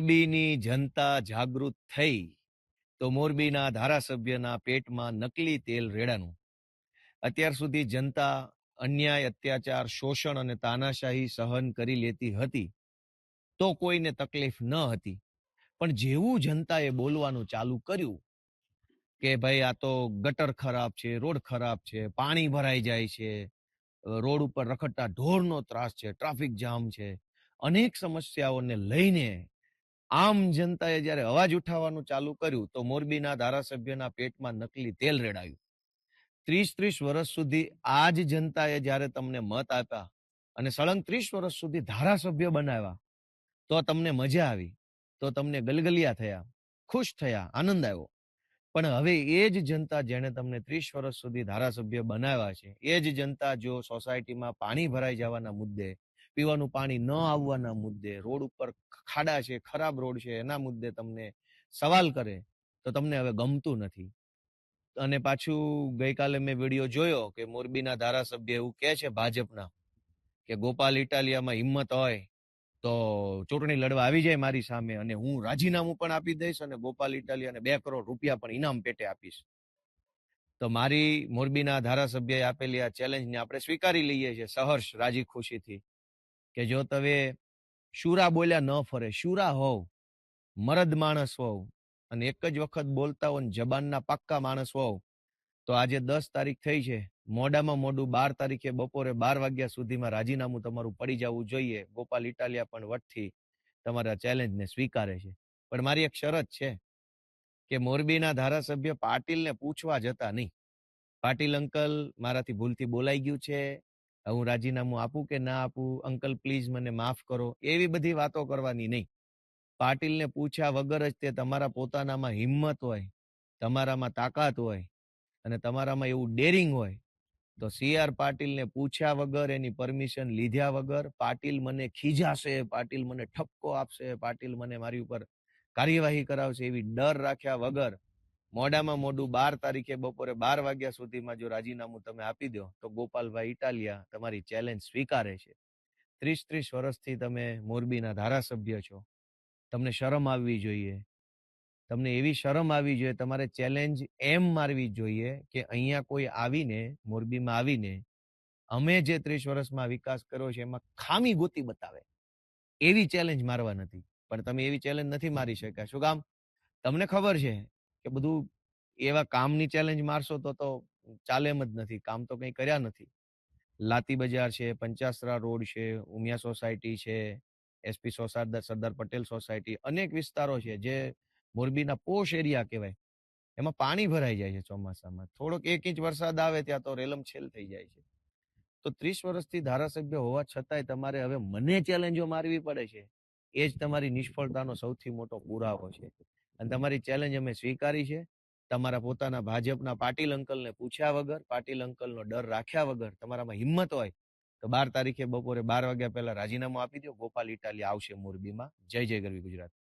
મોરબીની જનતા જાગૃત થઈ તો મોરબીના ધારાસભ્યના પેટમાં નકલી તેલ રેડાનું. અત્યાર સુધી જનતા અન્યાય, અત્યાચાર, શોષણ અને તાનાશાહી સહન કરી લેતી હતી તો કોઈને તકલીફ ન હતી. પણ જેવું જનતાએ બોલવાનું ચાલુ કર્યું કે ભાઈ આ તો ગટર ખરાબ છે, રોડ ખરાબ છે, પાણી ભરાઈ જાય છે, રોડ ઉપર રખડતા ઢોરનો ત્રાસ છે, ટ્રાફિક જામ છે, અનેક સમસ્યાઓને લઈને આમ જનતાએ જ્યારે અવાજ ઉઠાવવાનું ચાલુ કર્યું તો મોરબીના ધારાસભ્યના પેટમાં નકલી તેલ રેડાયું. 30 વર્ષ સુધી આ જ જનતાએ જ્યારે તમને મત આપ્યા અને સળંગ 30 વર્ષ સુધી ધારાસભ્ય બનાવ્યા તો તમને મજા આવી, તો તમને ગલગલિયા થયા, ખુશ થયા, આનંદ આવ્યો. પણ હવે એ જ જનતા જેણે તમને 30 વર્ષ સુધી ધારાસભ્ય બનાવ્યા છે, એ જ જનતા જો સોસાયટીમાં પાણી ભરાઈ જવાના મુદ્દે, પીવાનું પાણી ન આવવાના મુદ્દે, રોડ ઉપર ખાડા છે, ખરાબ રોડ છે, એના મુદ્દે તમને સવાલ કરે તો તમને હવે ગમતું નથી. અને પાછું ગઈકાલે મેં વિડીયો જોયો કે મોરબીના ધારાસભ્ય એવું કહે છે ભાજપના કે ગોપાલ ઇટાલિયામાં હિંમત હોય તો ચૂંટણી લડવા આવી જાય મારી સામે અને હું રાજીનામું પણ આપી દઈશ અને ગોપાલ ઇટાલિયાને 2 કરોડ રૂપિયા પણ ઇનામ પેટે આપીશ. તો મારી મોરબીના ધારાસભ્યએ આપેલી આ ચેલેન્જને આપણે સ્વીકારી લઈએ છીએ સહર્ષ, રાજી ખુશીથી કે જો તમે શુરા બોલ્યા ન ફરે, શુરા હોવ, મરદ માણસ હોવ અને એક જ વખત બોલતા હો ને જબાનના પાક્કા માણસ હોવ તો આજે 10 તારીખ થઈ છે, મોડામાં મોડું 12 તારીખે બપોરે 12 વાગ્યા સુધીમાં રાજીનામું તમારું પડી જવું જોઈએ. ગોપાલ ઇટાલિયા પણ વટથી તમારા ચેલેન્જને સ્વીકારે છે. પણ મારી એક શરત છે કે મોરબીના ધારાસભ્ય પાટીલને પૂછવા જતા નહીં. પાટીલ અંકલ, મારાથી ભૂલથી બોલાઈ ગયું છે, હું રાજીનામું આપું કે ના આપું, અંકલ પ્લીઝ મને માફ કરો, એવી બધી વાતો કરવાની નહીં. પાટીલને પૂછ્યા વગર જ તે તમારા પોતાનામાં હિંમત હોય, તમારામાં તાકાત હોય અને તમારામાં એવું ડેરિંગ હોય તો CR પાટીલને પૂછ્યા વગર, એની પરમિશન લીધા વગર, પાટીલ મને ખીજાશે, પાટીલ મને ઠપકો આપશે, પાટીલ મને મારી ઉપર કાર્યવાહી કરાવશે એવી ડર રાખ્યા વગર મોડામાં મોડું 12 તારીખે બપોરે 12 વાગ્યા સુધીમાં જો રાજીનામું તમે આપી દો તો ગોપાલભાઈ ઇટાલિયા તમારી ચેલેન્જ સ્વીકારે છે. 30 વર્ષથી તમે મોરબીના ધારાસભ્ય છો, તમને શરમ આવવી જોઈએ. તમને એવી શરમ આવી જોઈએ, તમારે ચેલેન્જ એમ મારવી જોઈએ કે અહીંયા કોઈ આવીને, મોરબીમાં આવીને અમે જે 30 વર્ષમાં વિકાસ કર્યો છે એમાં ખામી ગોતી બતાવે, એવી ચેલેન્જ મારવા નથી. પણ તમે એવી ચેલેન્જ નથી મારી શક્યા. શું કામ? તમને ખબર છે કે બધું એવા કામની ચેલેન્જ મારશો તો ચાલે એમ જ નથી. કામ તો કંઈ કર્યા નથી. લાતી બજાર છે, પંચાસરા રોડ છે, ઉમિયા સોસાયટી છે, SP સરદાર પટેલ સોસાયટી, અનેક વિસ્તારો છે જે મોરબીના પોશ એરિયા કહેવાય, એમાં પાણી ભરાઈ જાય છે ચોમાસામાં. થોડોક 1 ઇંચ વરસાદ આવે ત્યાં તો રેલમછેલ થઈ જાય છે. તો 30 વર્ષથી ધારાસભ્ય હોવા છતાંય તમારે હવે મને ચેલેન્જો મારવી પડે છે, એ જ તમારી નિષ્ફળતાનો સૌથી મોટો પુરાવો છે. અને તમારી ચેલેન્જ અમે સ્વીકારી છે. તમારા પોતાના ભાજપના પાટીલ અંકલને પૂછ્યા વગર, પાટીલ અંકલનો ડર રાખ્યા વગર તમારામાં હિંમત હોય તો 12 તારીખે બપોરે 12 વાગ્યા પહેલા રાજીનામું આપી દો. ગોપાલ ઇટાલિયા આવશે મોરબીમાં. જય જય ગરવી ગુજરાત.